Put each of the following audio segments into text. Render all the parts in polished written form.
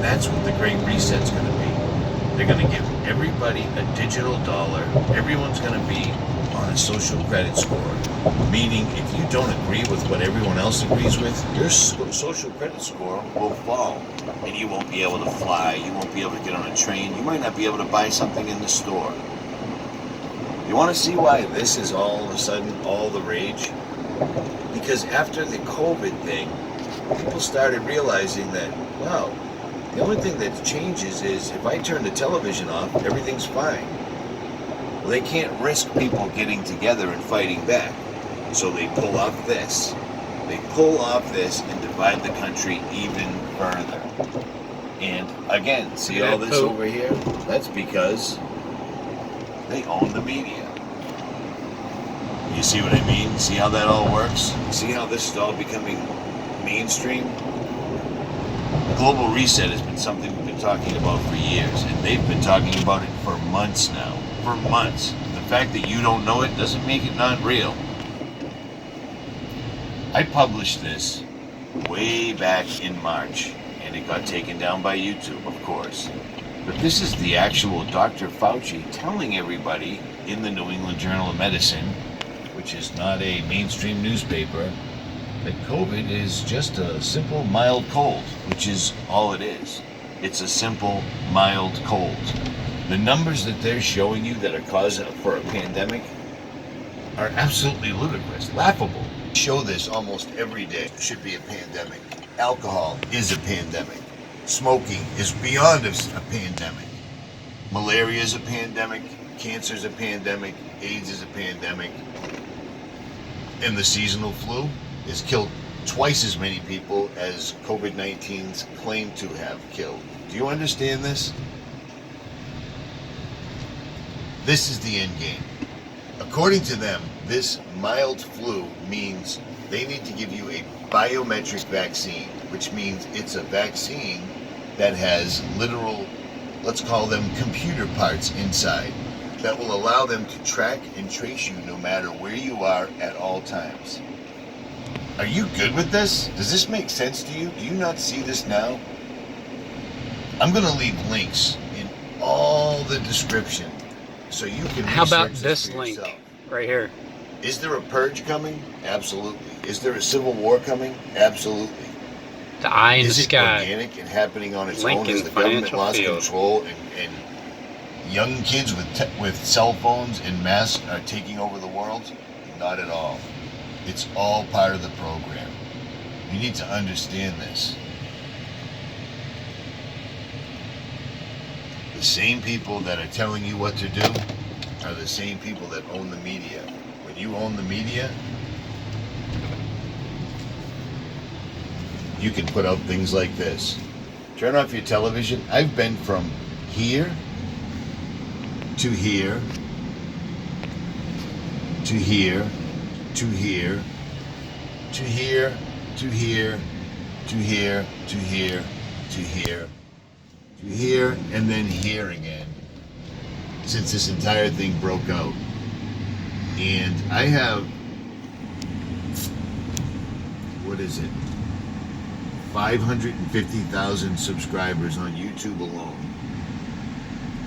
That's what the Great Reset's going to be. They're going to give everybody a digital dollar. Everyone's going to be on a social credit score. Meaning, if you don't agree with what everyone else agrees with, your social credit score will fall. And you won't be able to fly. You won't be able to get on a train. You might not be able to buy something in the store. You want to see why this is all of a sudden all the rage? Because after the COVID thing, people started realizing that, wow, the only thing that changes is if I turn the television off, everything's fine. Well, they can't risk people getting together and fighting back. So they pull off this. They pull off this and divide the country even further. And again, see all this over here? That's because they own the media. You see what I mean? See how that all works? See how this is all becoming mainstream? The global reset has been something we've been talking about for years, and they've been talking about it for months now. For months. The fact that you don't know it doesn't make it not real. I published this way back in March, and it got taken down by YouTube, of course. But this is the actual Dr. Fauci telling everybody in the New England Journal of Medicine, which is not a mainstream newspaper, that COVID is just a simple mild cold, which is all it is. It's a simple mild cold. The numbers that they're showing you that are cause for a pandemic are absolutely ludicrous, laughable. Show this almost every day. It should be a pandemic. Alcohol is a pandemic. Smoking is beyond a pandemic. Malaria is a pandemic. Cancer is a pandemic. AIDS is a pandemic. And the seasonal flu has killed twice as many people as COVID-19's claimed to have killed. Do you understand this? This is the end game. According to them, this mild flu means they need to give you a biometric vaccine, which means it's a vaccine that has literal, let's call them computer parts inside, that will allow them to track and trace you no matter where you are at all times. Are you good with this? Does this make sense to you? Do you not see this now? I'm going to leave links in all the description so you can How about research this for link yourself. right here? Is there a purge coming? Absolutely. Is there a civil war coming? Absolutely. The eye in the Is it sky. organic and happening on its Link own? in Has the government financial lost field. control and young kids with cell phones and masks are taking over the world? Not at all. It's all part of the program. You need to understand this. The same people that are telling you what to do are the same people that own the media. When you own the media, you can put out things like this. Turn off your television. I've been from here to here to here to here to here to here to here to here to here to here and then here again since this entire thing broke out. And I have, what is it, 550,000 subscribers on YouTube alone,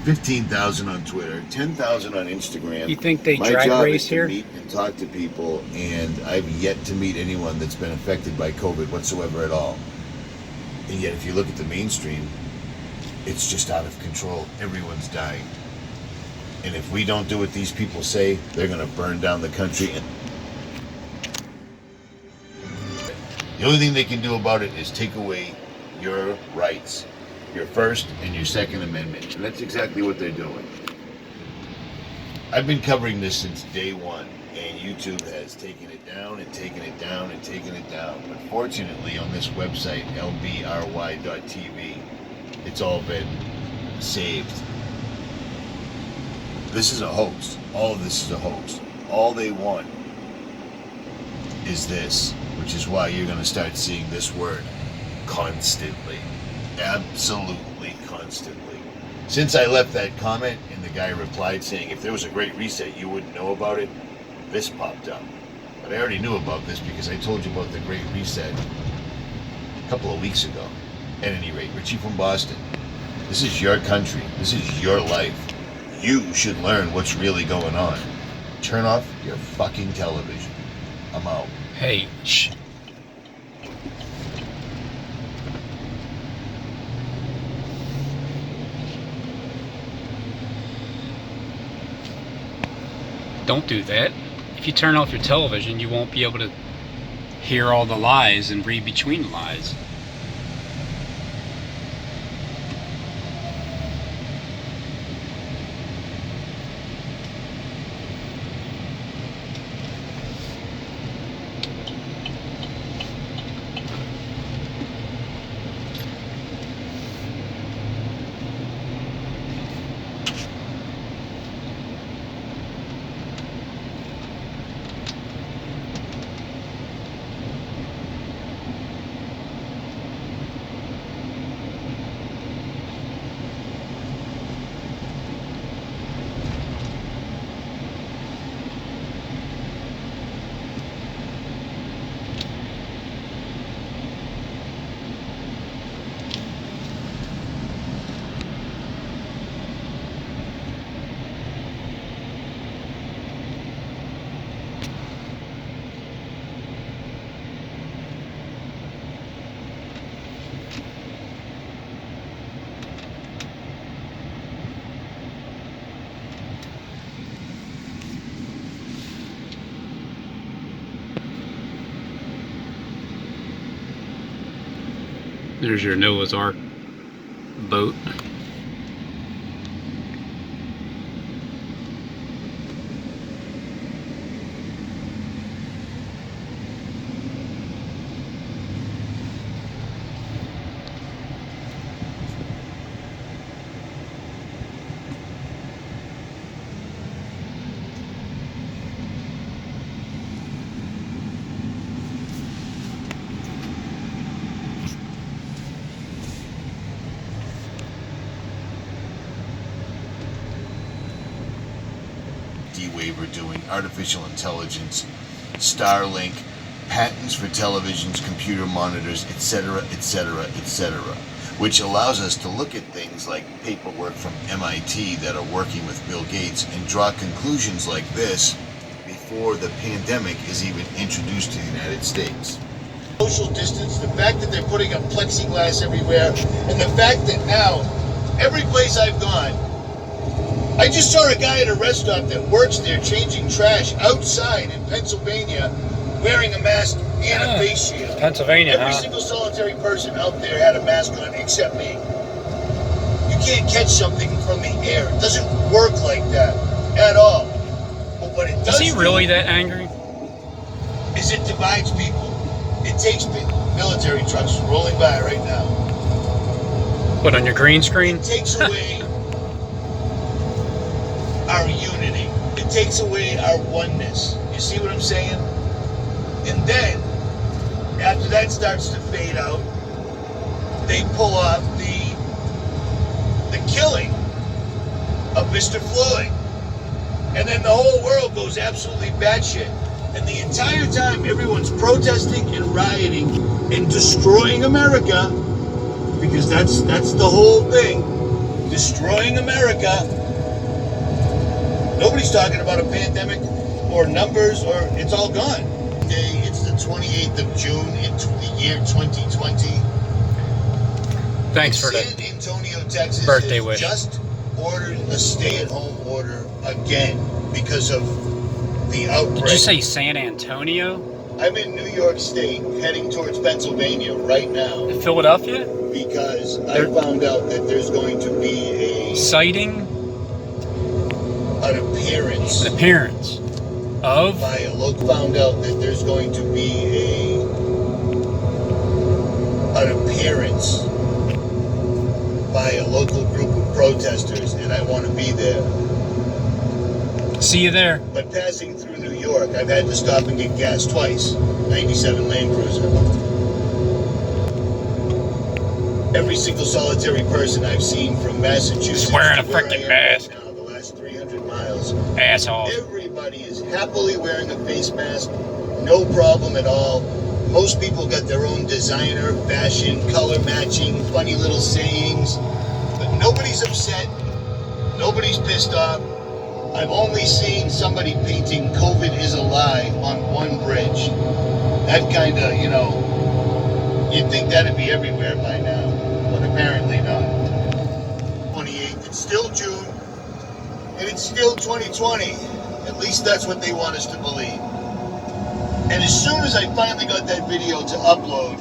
15,000 on Twitter, 10,000 on Instagram. You think they My drag job race is to here? meet and talk to people, and I've yet to meet anyone that's been affected by COVID whatsoever at all. And yet, if you look at the mainstream, it's just out of control. Everyone's dying. And if we don't do what these people say, they're going to burn down the country. And the only thing they can do about it is take away your rights, your First and your Second Amendment. And that's exactly what they're doing. I've been covering this since day one, and YouTube has taken it down and taken it down and taken it down. But fortunately, on this website, lbry.tv, it's all been saved. This is a hoax. All of this is a hoax. All they want is this, which is why you're going to start seeing this word constantly. Absolutely constantly. Since I left that comment and the guy replied saying, if there was a great reset, you wouldn't know about it, this popped up. But I already knew about this because I told you about the great reset a couple of weeks ago. At any rate, Richie from Boston, this is your country. This is your life. You should learn what's really going on. Turn off your fucking television. I'm out. Hey, shh. Don't do that. If you turn off your television, you won't be able to hear all the lies and read between the lies. There's your Noah's Ark boat. D-Waiver doing artificial intelligence, Starlink, patents for televisions, computer monitors, etc., etc., etc., which allows us to look at things like paperwork from MIT that are working with Bill Gates and draw conclusions like this before the pandemic is even introduced to the United States. Social distance, the fact that they're putting up plexiglass everywhere, and the fact that now, every place I've gone, I just saw a guy at a restaurant that works there changing trash outside in Pennsylvania wearing a mask and a face shield. Pennsylvania, Every single solitary person out there had a mask on except me. You can't catch something from the air. It doesn't work like that at all. But what it does Is he really that angry? is it divides people. It takes military trucks rolling by right now. What, on your green screen? It takes away our unity. It takes away our oneness. You see what I'm saying? And then, after that starts to fade out, they pull off the killing of Mr. Floyd. And then the whole world goes absolutely batshit. And the entire time everyone's protesting and rioting and destroying America, because that's the whole thing, destroying America. Nobody's talking about a pandemic or numbers, or it's all gone. It's the 28th of June in the year 2020. Thanks for San the Antonio, Texas birthday has wish. just ordered a stay-at-home order again because of the outbreak. Did you say San Antonio? I'm in New York State, heading towards Pennsylvania right now Philadelphia? because I found out that there's going to be Sighting? an appearance An appearance of? by a local. Found out that there's going to be an appearance by a local group of protesters, and I want to be there. See you there. But passing through New York, I've had to stop and get gas twice. 97 Land Cruiser. Every single solitary person I've seen from Massachusetts wearing a to where I freaking am mask. right now, the last 300 miles. Asshole. Everybody is happily wearing a face mask. No problem at all. Most people got their own designer, fashion, color matching, funny little sayings, but nobody's upset, nobody's pissed off. I've only seen somebody painting "COVID is a lie" on one bridge. That kind of, you'd think that'd be everywhere by now, but apparently not. 28th, it's still June, and it's still 2020. At least that's what they want us to believe. And as soon as I finally got that video to upload,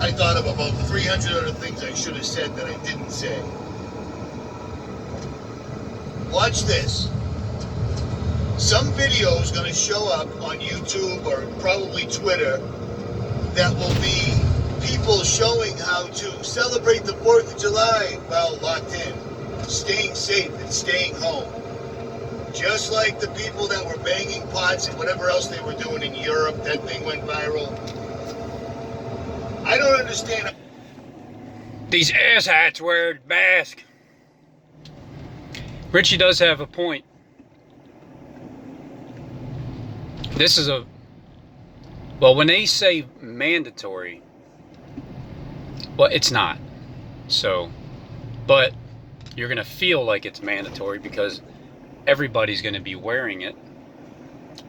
I thought of about 300 other things I should have said that I didn't say. Watch this. Some video is going to show up on YouTube or probably Twitter that will be people showing how to celebrate the 4th of July while locked in, staying safe and staying home. Just like the people that were banging pots and whatever else they were doing in Europe, that thing went viral. I don't understand. These asshats wear a mask. Richie does have a point. This is well, when they say mandatory, well, it's not. So, but you're going to feel like it's mandatory because everybody's going to be wearing it,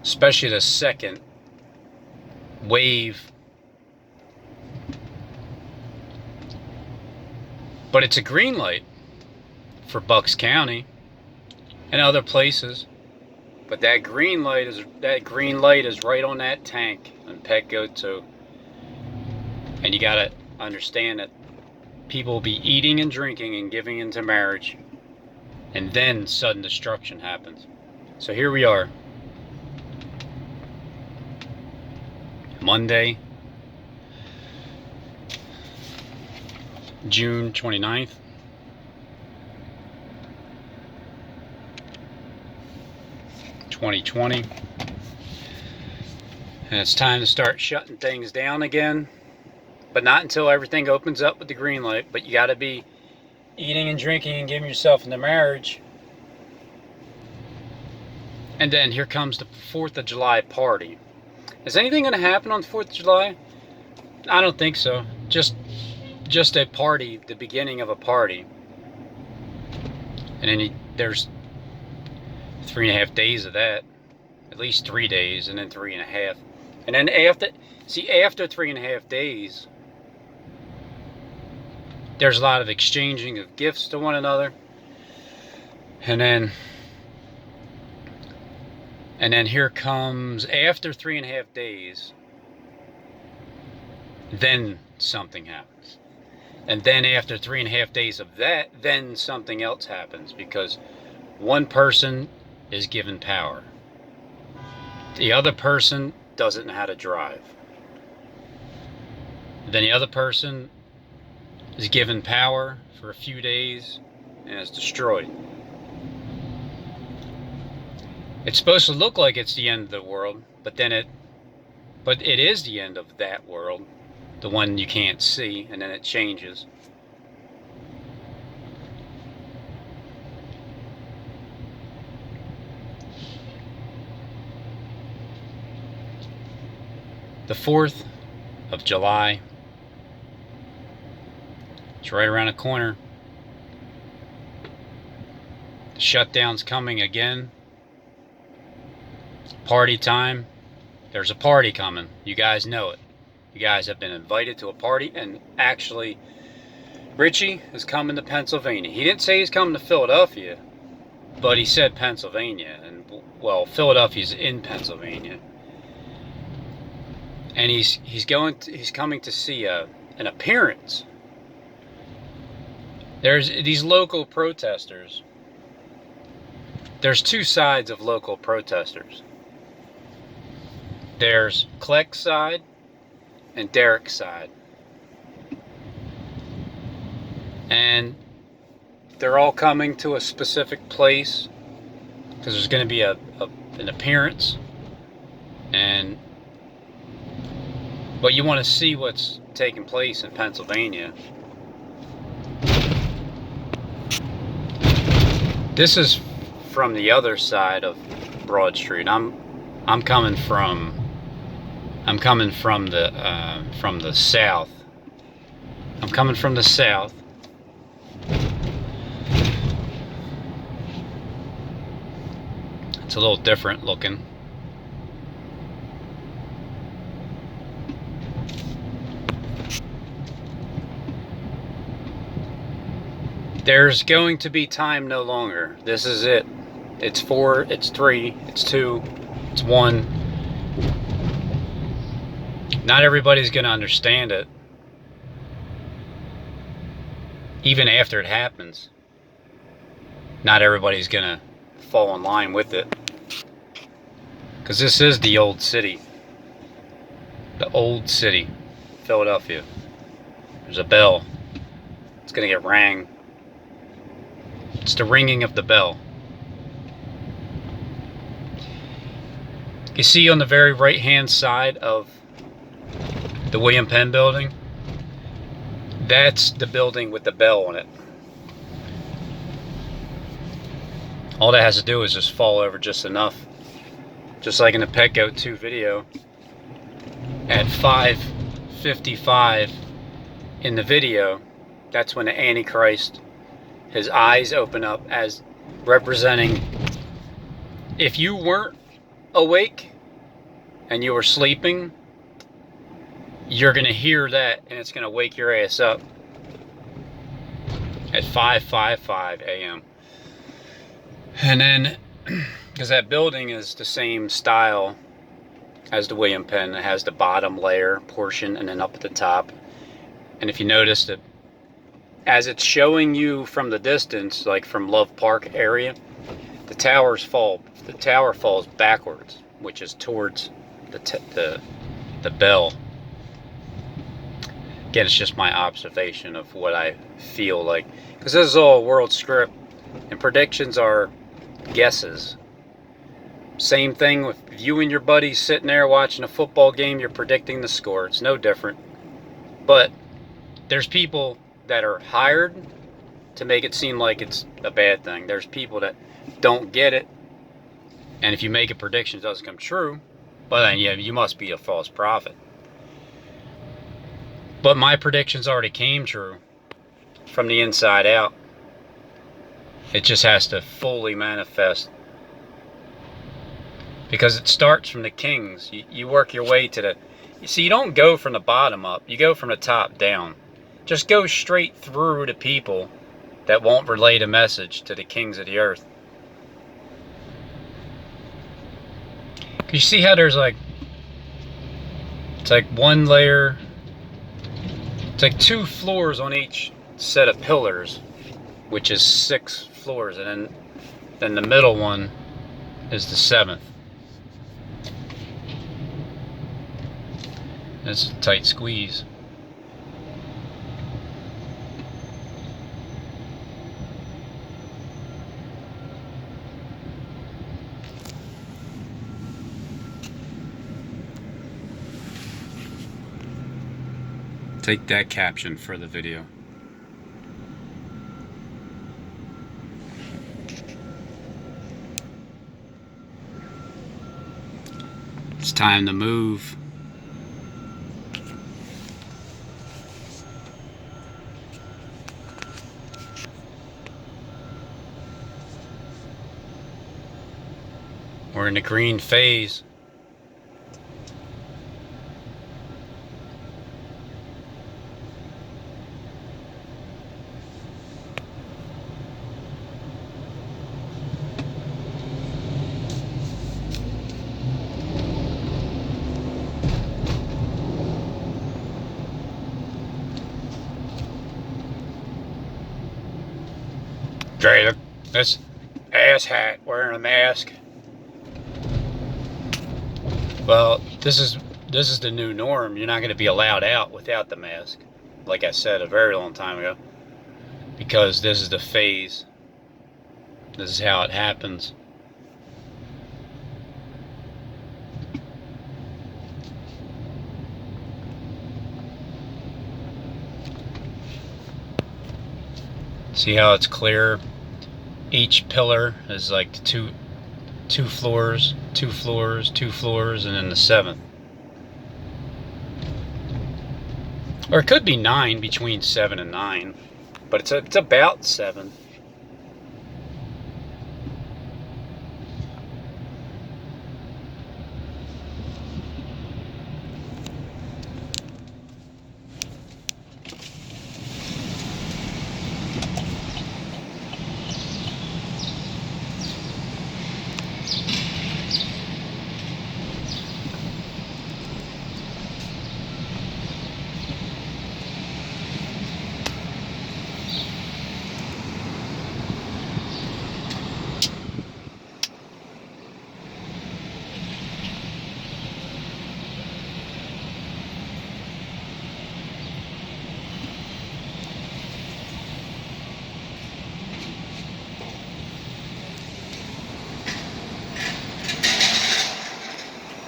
especially the second wave. But it's a green light for Bucks County and other places. But that green light is right on that tank in Petco too. And you gotta understand that people will be eating and drinking and giving into marriage, and then sudden destruction happens. So here we are, Monday, June 29th. 2020, and it's time to start shutting things down again, but not until everything opens up with the green light. But you got to be eating and drinking and giving yourself into marriage. And then here comes the 4th of July party. Is anything going to happen on the 4th of July? I don't think so. Just a party, the beginning of a party. And then there's 3.5 days of that, at least 3 days, and then 3.5, and then after 3.5 days, there's a lot of exchanging of gifts to one another, and then here comes, after 3.5 days, then something happens, and then after 3.5 days of that, then something else happens, because one person is given power. The other person doesn't know how to drive. Then the other person is given power for a few days and is destroyed. It's supposed to look like it's the end of the world, but it is the end of that world, the one you can't see, and then it changes. The 4th of July, it's right around the corner. The shutdown's coming again. Party time. There's a party coming. You guys know it. You guys have been invited to a party, and actually, Richie is coming to Pennsylvania. He didn't say he's coming to Philadelphia, but he said Pennsylvania, and well, Philadelphia's in Pennsylvania. And he's coming to see an appearance. There's these local protesters. There's two sides of local protesters. There's Kleck's side and Derek's side. And they're all coming to a specific place because there's going to be an appearance. But you want to see what's taking place in Pennsylvania. This is from the other side of Broad Street. I'm I'm coming from the south. I'm coming from the south. It's a little different looking. There's going to be time no longer. This is it. It's 4, it's 3, it's 2, it's 1. Not everybody's going to understand it. Even after it happens. Not everybody's going to fall in line with it. Because this is the old city. The old city. Philadelphia. There's a bell. It's going to get rang. It's the ringing of the bell. You see on the very right hand side of the William Penn building, that's the building with the bell on it. All that has to do is just fall over just enough. Just like in the Petco 2 video, at 5:55 in the video, that's when the Antichrist, his eyes open up as representing, if you weren't awake and you were sleeping, you're going to hear that and it's going to wake your ass up at 5:55 a.m. And then, because that building is the same style as the William Penn, it has the bottom layer portion and then up at the top. And if you notice that as it's showing you from the distance, like from Love Park area, the tower falls backwards, which is towards the bell. Again, it's just my observation of what I feel like, because this is all a world script and predictions are guesses. Same thing with you and your buddies sitting there watching a football game, you're predicting the score. It's no different. But there's people that are hired to make it seem like it's a bad thing. There's people that don't get it, and if you make a prediction it doesn't come true, well then yeah, you must be a false prophet. But my predictions already came true from the inside out. It just has to fully manifest, because it starts from the kings. You work your way to you see, you don't go from the bottom up, you go from the top down. Just go straight through to people that won't relay the message to the kings of the earth. You see how there's like, it's like one layer, it's like 2 floors on each set of pillars, which is 6 floors, and then the middle one is the 7th. It's a tight squeeze. Take that caption for the video. It's time to move. We're in the green phase. Dre, look, this asshat wearing a mask. Well, this is the new norm. You're not going to be allowed out without the mask, like I said a very long time ago, because this is the phase. This is how it happens. See how it's clear? Each pillar is like two floors, 2 floors, 2 floors, and then the 7th. Or it could be 9, between 7 and 9. But it's about 7.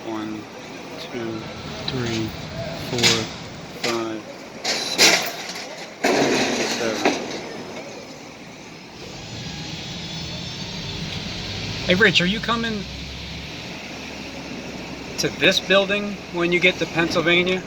One, 2, 3, 4, 5, 6, 7. Hey Rich, are you coming to this building when you get to Pennsylvania?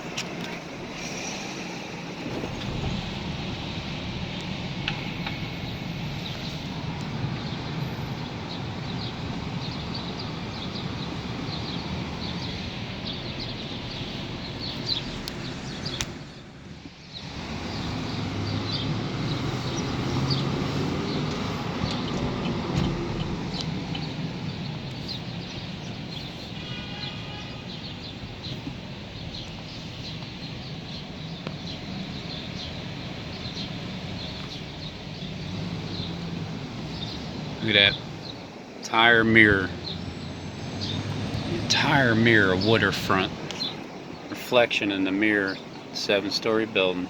Look at that entire mirror. The entire mirror, waterfront reflection in the mirror, 7-story building.